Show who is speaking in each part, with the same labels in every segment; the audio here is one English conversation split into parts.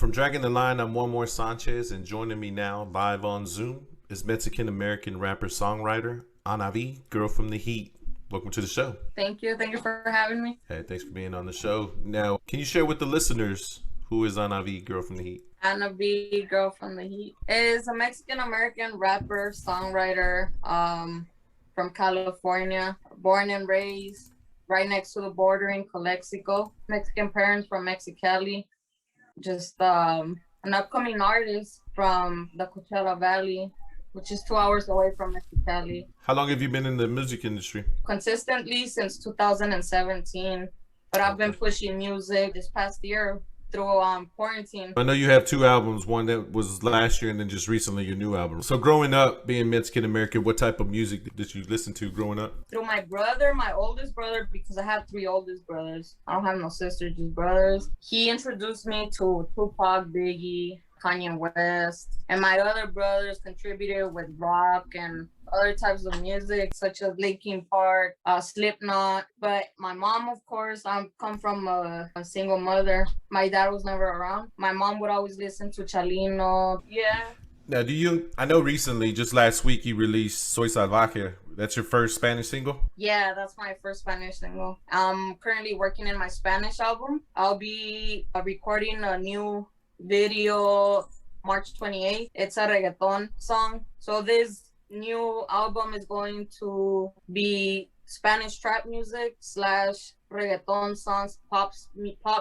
Speaker 1: From Dragging the Line, I'm One More Sanchez, and joining me now live on Zoom is Mexican-American rapper-songwriter Anavee Girlfromtheheat. Welcome to the show.
Speaker 2: Thank you. Thank you for having me.
Speaker 1: Hey, thanks for being on the show. Now, can you share with the listeners who is Anavee Girlfromtheheat?
Speaker 2: Anavee Girlfromtheheat is a Mexican-American rapper, songwriter from California, born and raised right next to the border in Calexico. Mexican parents from Mexicali. Just an upcoming artist from the Coachella Valley, which is 2 hours away from Mexicali.
Speaker 1: How long have you been in the music industry?
Speaker 2: Consistently since 2017, but I've been pushing music this past year through quarantine.
Speaker 1: I know you have 2 albums, one that was last year and then just recently your new album. So growing up, being Mexican-American, what type of music did you listen to growing up?
Speaker 2: Through my brother, my oldest brother, because I have 3 oldest brothers. I don't have no sisters, just brothers. He introduced me to Tupac, Biggie, Kanye West, and my other brothers contributed with rock and other types of music such as Linkin Park, Slipknot. But my mom, of course, I come from a single mother. My dad was never around. My mom would always listen to Chalino. Yeah.
Speaker 1: Now, I know recently, just last week, you released Soy Salvaje. That's your first Spanish single?
Speaker 2: Yeah, that's my first Spanish single. I'm currently working in my Spanish album. I'll be recording a new video March 28th. It's a reggaeton song. So this new album is going to be Spanish trap music / reggaeton songs, pop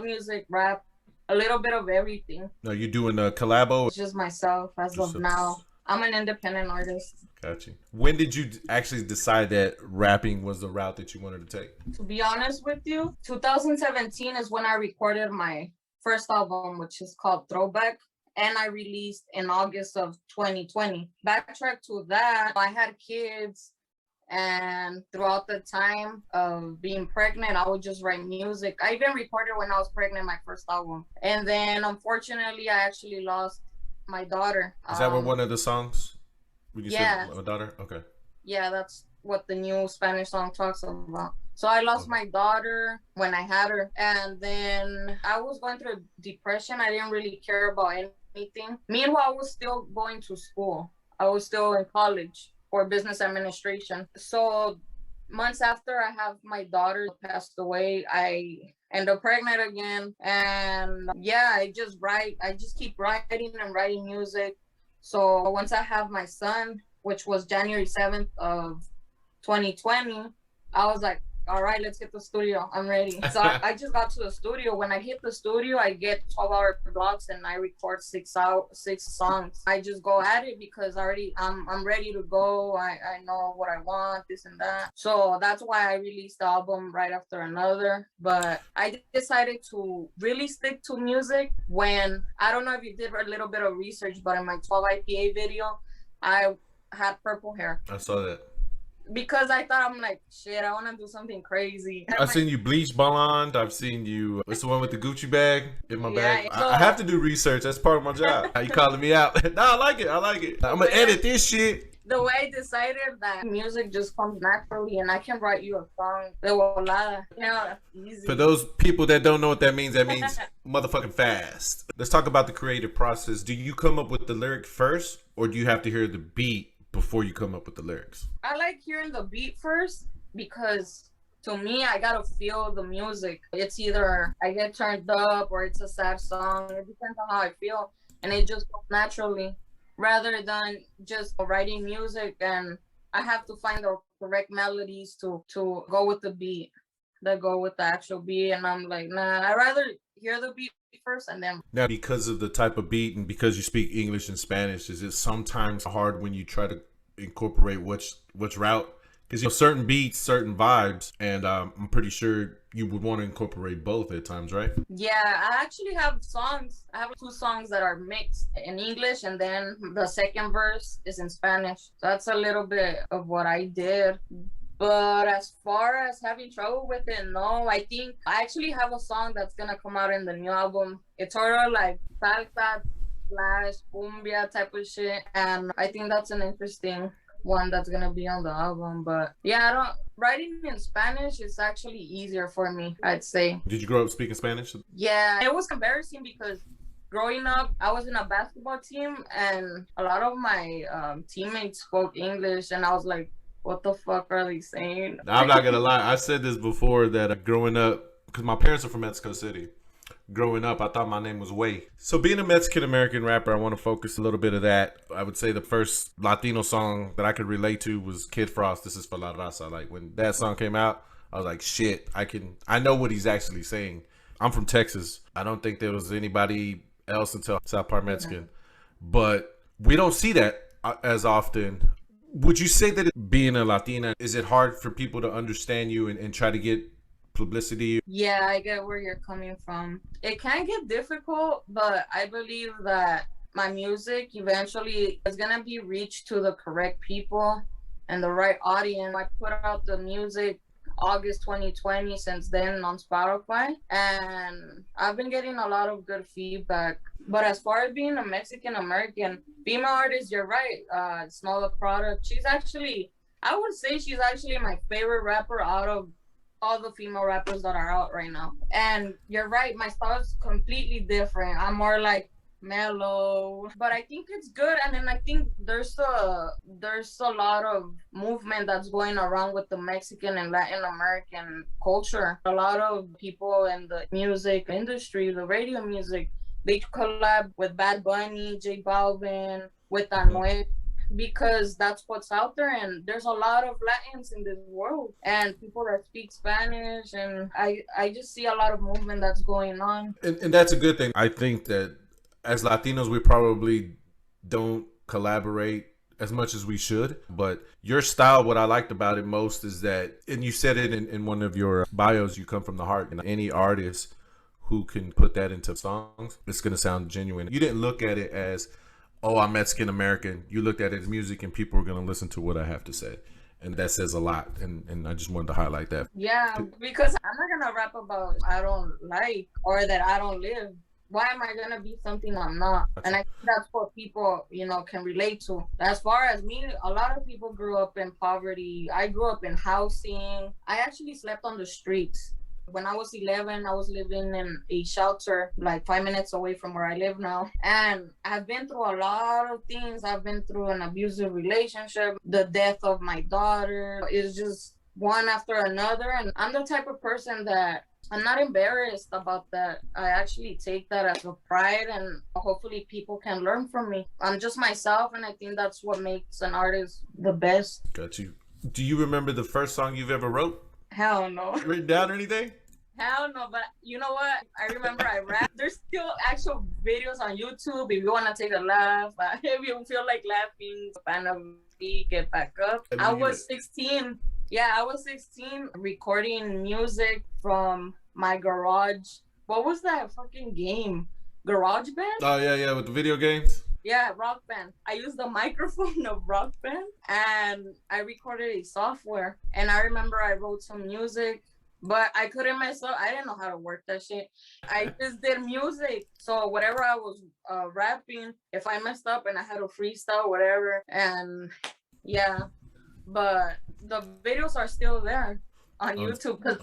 Speaker 2: music, rap, a little bit of everything.
Speaker 1: Are you doing a collabo?
Speaker 2: It's just myself as of now. I'm an independent artist.
Speaker 1: Gotcha. When did you actually decide that rapping was the route that you wanted to take?
Speaker 2: To be honest with you, 2017 is when I recorded my first album, which is called Throwback, and I released in August of 2020. Backtrack to that, I had kids, and throughout the time of being pregnant, I would just write music. I even recorded when I was pregnant, my first album. And then unfortunately, I actually lost my daughter.
Speaker 1: Is that what one of the songs? When you
Speaker 2: Yeah.
Speaker 1: said a daughter? Okay.
Speaker 2: Yeah, that's what the new Spanish song talks about. So I lost my daughter when I had her, and then I was going through depression. I didn't really care about anything. Meanwhile, I was still going to school. I was still in college for business administration. So months after I have my daughter passed away, I end up pregnant again. And yeah, I just keep writing and writing music. So once I have my son, which was January 7th of 2020, I was like, all right, let's hit the studio. I'm ready. So I just got to the studio. When I hit the studio, I get 12-hour blocks and I record 6 songs. I just go at it because I'm ready to go. I know what I want, this and that. So that's why I released the album right after another. But I decided to really stick to music when, I don't know if you did a little bit of research, but in my 12 IPA video, I had purple hair.
Speaker 1: I saw that.
Speaker 2: Because I thought, I'm like, shit, I want to do something crazy.
Speaker 1: I've seen you bleach blonde. I've seen you. It's the one with the Gucci bag in my bag.
Speaker 2: So,
Speaker 1: I have to do research. That's part of my job. How you calling me out? No, I like it. I'm going to edit this shit.
Speaker 2: The way I decided that music just comes naturally and I can write you a song de volada. You know, easy.
Speaker 1: For those people that don't know what that means motherfucking fast. Let's talk about the creative process. Do you come up with the lyric first or do you have to hear the beat before you come up with the lyrics?
Speaker 2: I like hearing the beat first because to me, I gotta feel the music. It's either I get turned up or it's a sad song. It depends on how I feel. And it just goes naturally rather than just writing music and I have to find the correct melodies to go with the beat, that go with the actual beat. And I'm like, nah, I'd rather hear the beat first and then.
Speaker 1: Now, because of the type of beat and because you speak English and Spanish, is it sometimes hard when you try to incorporate which route? Because certain beats, certain vibes, and I'm pretty sure you would want to incorporate both at times, right?
Speaker 2: Yeah, I actually have songs. I have 2 songs that are mixed in English and then the second verse is in Spanish. So that's a little bit of what I did. But as far as having trouble with it, no. I think I actually have a song that's gonna come out in the new album. It's sort of like salsa / cumbia type of shit. And I think that's an interesting one that's gonna be on the album. But yeah, writing in Spanish is actually easier for me, I'd say.
Speaker 1: Did you grow up speaking Spanish?
Speaker 2: Yeah, it was embarrassing because growing up, I was in a basketball team, and a lot of my teammates spoke English, and I was like, what the fuck are they saying?
Speaker 1: I'm not gonna lie. I said this before that growing up, because my parents are from Mexico City. Growing up, I thought my name was Way. So being a Mexican American rapper, I want to focus a little bit of that. I would say the first Latino song that I could relate to was Kid Frost, This Is For La Raza. Like when that song came out, I was like, shit, I know what he's actually saying. I'm from Texas. I don't think there was anybody else until South Park Mexican. But we don't see that as often. Would you say that being a Latina, is it hard for people to understand you and try to get publicity?
Speaker 2: Yeah, I get where you're coming from. It can get difficult, but I believe that my music eventually is going to be reached to the correct people and the right audience. I put out the music August 2020, since then on Spotify, and I've been getting a lot of good feedback. But as far as being a Mexican American female artist, you're right. Small Product, I would say she's actually my favorite rapper out of all the female rappers that are out right now. And you're right, my style is completely different. I'm more like mellow, but I think it's good. And then I think there's a lot of movement that's going around with the Mexican and Latin American culture. A lot of people in the music industry, the radio music, they collab with Bad Bunny, J Balvin, with Anuel, because that's what's out there, and there's a lot of Latins in this world and people that speak Spanish, and I just see a lot of movement that's going on.
Speaker 1: And that's a good thing. I think that as Latinos, we probably don't collaborate as much as we should, but your style, what I liked about it most is that, and you said it in one of your bios, you come from the heart, and any artist who can put that into songs, it's going to sound genuine. You didn't look at it as, oh, I'm Mexican American. You looked at it as music and people are going to listen to what I have to say. And that says a lot. And I just wanted to highlight that.
Speaker 2: Yeah, because I'm not going to rap about I don't like or that I don't live. Why am I going to be something I'm not? And I think that's what people, can relate to. As far as me, a lot of people grew up in poverty. I grew up in housing. I actually slept on the streets. When I was 11, I was living in a shelter like 5 minutes away from where I live now. And I've been through a lot of things. I've been through an abusive relationship. The death of my daughter is just one after another. And I'm the type of person that I'm not embarrassed about that. I actually take that as a pride, and hopefully people can learn from me. I'm just myself, and I think that's what makes an artist the best.
Speaker 1: Got you. Do you remember the first song you've ever wrote?
Speaker 2: Hell no.
Speaker 1: Written down or anything?
Speaker 2: Hell no, but you know what? I remember I rapped. There's still actual videos on YouTube if you want to take a laugh. If you feel like laughing, Anavee, get back up. I was 16. Yeah, I was 16 recording music from my garage. What was that fucking game? Garage Band?
Speaker 1: Oh, yeah, with the video games?
Speaker 2: Yeah, Rock Band. I used the microphone of Rock Band, and I recorded a software. And I remember I wrote some music, but I couldn't mess up. I didn't know how to work that shit. I just did music. So whatever I was rapping, if I messed up and I had a freestyle, whatever. And yeah, but the videos are still there on YouTube. Because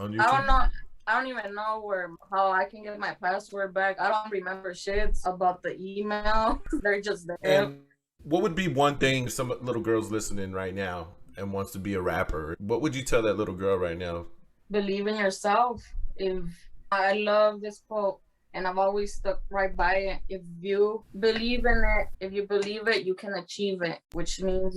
Speaker 2: I don't even know how I can get my password back. I don't remember shit about the email. They're just there.
Speaker 1: And what would be one thing some little girl's listening right now and wants to be a rapper? What would you tell that little girl right now?
Speaker 2: Believe in yourself. I love this quote, and I've always stuck right by it. If you believe in it, if you believe it, you can achieve it, which means,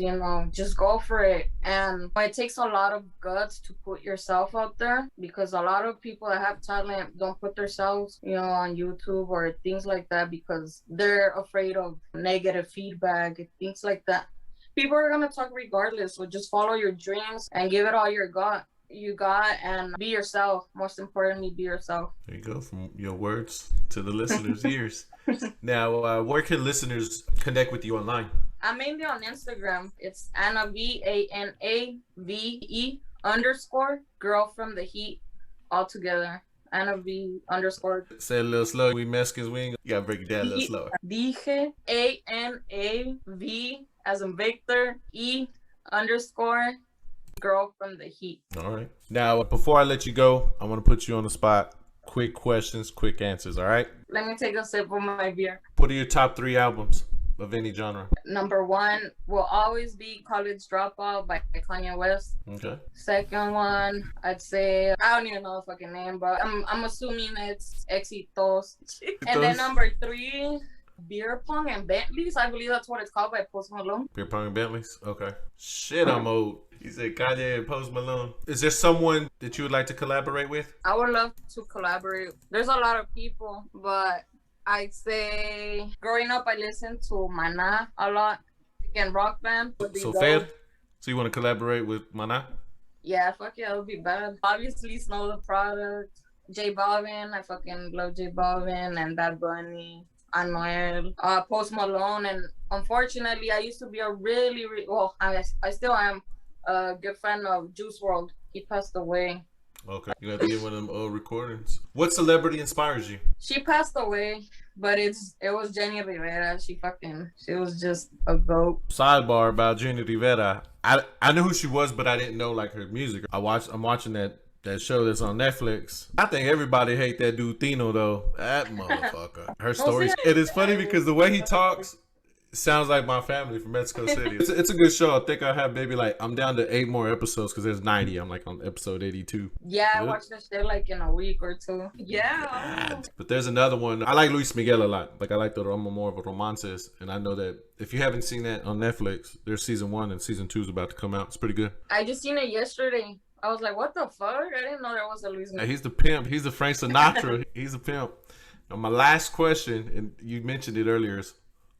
Speaker 2: just go for it. And it takes a lot of guts to put yourself out there, because a lot of people that have talent don't put themselves, on YouTube or things like that, because they're afraid of negative feedback, things like that. People are going to talk regardless, so just follow your dreams and give it all you got, and be yourself. Most importantly, be yourself.
Speaker 1: There you go, from your words to the listeners' ears. Now, where can listeners connect with you online?
Speaker 2: I'm mainly on Instagram. It's Anavee, ANAVE _ Girl from the Heat, all together. Anavee _
Speaker 1: Say it a little slow. We Mexicans, you gotta break it down a little slower.
Speaker 2: Dije ANAV as in Victor, E _ Girl from the Heat.
Speaker 1: All right. Now, before I let you go, I want to put you on the spot. Quick questions, quick answers, all right?
Speaker 2: Let me take a sip of my beer.
Speaker 1: What are your top 3 albums of any genre?
Speaker 2: Number 1 will always be College Dropout by Kanye West.
Speaker 1: Okay.
Speaker 2: Second one, I'd say, I don't even know the fucking name, but I'm assuming it's Exitos. And then number 3, Beer Pong and Bentleys. I believe that's what it's called by Post Malone.
Speaker 1: Beer Pong and Bentleys? Okay. Shit, I'm old. He said Kanye and Post Malone. Is there someone that you would like to collaborate with?
Speaker 2: I would love to collaborate. There's a lot of people, but I'd say growing up I listened to Mana a lot. And Rock Band would be
Speaker 1: So
Speaker 2: dope.
Speaker 1: fair? So you want to collaborate with Mana?
Speaker 2: Yeah, fuck yeah, it would be bad. Obviously, Snow the Product, J Balvin. I fucking love J Balvin and Bad Bunny. Anuel, Post Malone, and unfortunately, I used to be a I still am a good fan of Juice WRLD. He passed away.
Speaker 1: Okay. You have to get one of them old recordings. What celebrity inspires you?
Speaker 2: She passed away, but it was Jenny Rivera. She was just a goat.
Speaker 1: Sidebar about Jenny Rivera. I knew who she was, but I didn't know like her music. I'm watching that show that's on Netflix. I think everybody hate that dude Tino though. That motherfucker. Her stories. It is funny because the way he talks sounds like my family from Mexico City. It's a good show. I think I have maybe I'm down to 8 more episodes because there's 90. I'm like on episode 82.
Speaker 2: Yeah, I watched that shit like in a week or 2. Yeah.
Speaker 1: God. But there's another one. I like Luis Miguel a lot. Like I like the More Romances, and I know that if you haven't seen that on Netflix, there's season 1 and season 2 is about to come out. It's pretty good.
Speaker 2: I just seen it yesterday. I was like, what the fuck? I didn't know there was a Luis Miguel.
Speaker 1: He's the pimp. He's the Frank Sinatra. He's a pimp. Now, my last question, and you mentioned it earlier, is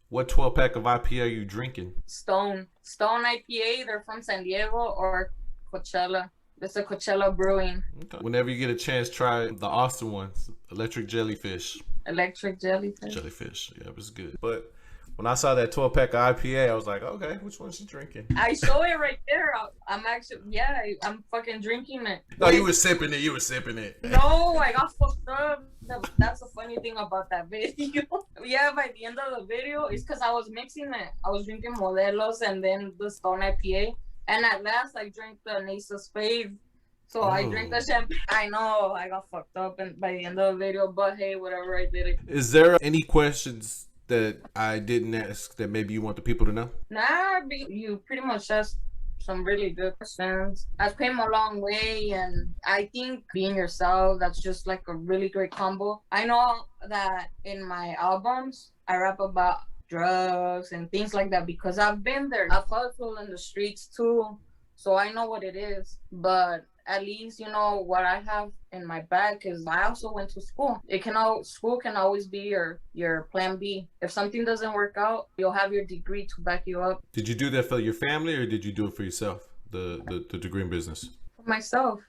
Speaker 1: what 12-pack of IPA are you drinking?
Speaker 2: Stone IPA. They're from San Diego or Coachella. It's a Coachella Brewing.
Speaker 1: Okay. Whenever you get a chance, try the Austin ones. Electric Jellyfish.
Speaker 2: Electric Jellyfish.
Speaker 1: Jellyfish. Yeah, it was good. But when I saw that 12-pack of IPA, I was like, okay, which one's she drinking?
Speaker 2: I saw it right there. I'm fucking drinking it.
Speaker 1: No, you were sipping it.
Speaker 2: No, I got fucked up. That's the funny thing about that video. Yeah, by the end of the video, it's because I was mixing it. I was drinking Modelos and then the Stone IPA. And at last, I drank the Ace of Spades. So I drank the champagne. I know, I got fucked up and by the end of the video, but hey, whatever, I did it.
Speaker 1: Is there any questions that I didn't ask that maybe you want the people to know?
Speaker 2: Nah, you pretty much asked some really good questions. I've came a long way, and I think being yourself, that's just like a really great combo. I know that in my albums, I rap about drugs and things like that because I've been there. I've hustled in the streets too, so I know what it is. But at least, what I have in my back is I also went to school. School can always be your plan B. If something doesn't work out, you'll have your degree to back you up.
Speaker 1: Did you do that for your family or did you do it for yourself, the degree in business?
Speaker 2: For myself.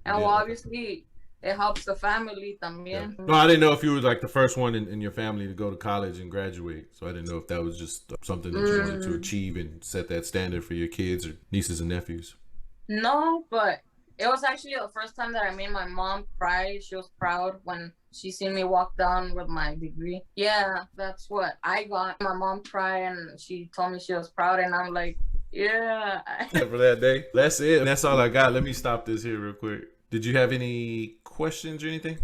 Speaker 2: And
Speaker 1: Yeah.
Speaker 2: well, obviously, it helps the family también.
Speaker 1: Yeah. No, I didn't know if you were like the first one in your family to go to college and graduate. So I didn't know if that was just something that you wanted to achieve and set that standard for your kids or nieces and nephews.
Speaker 2: No, but it was actually the first time that I made my mom cry. She was proud when she seen me walk down with my degree. Yeah, that's what I got. My mom cried and she told me she was proud, and I'm like, yeah.
Speaker 1: For that day. That's it. That's all I got. Let me stop this here real quick. Did you have any questions or anything?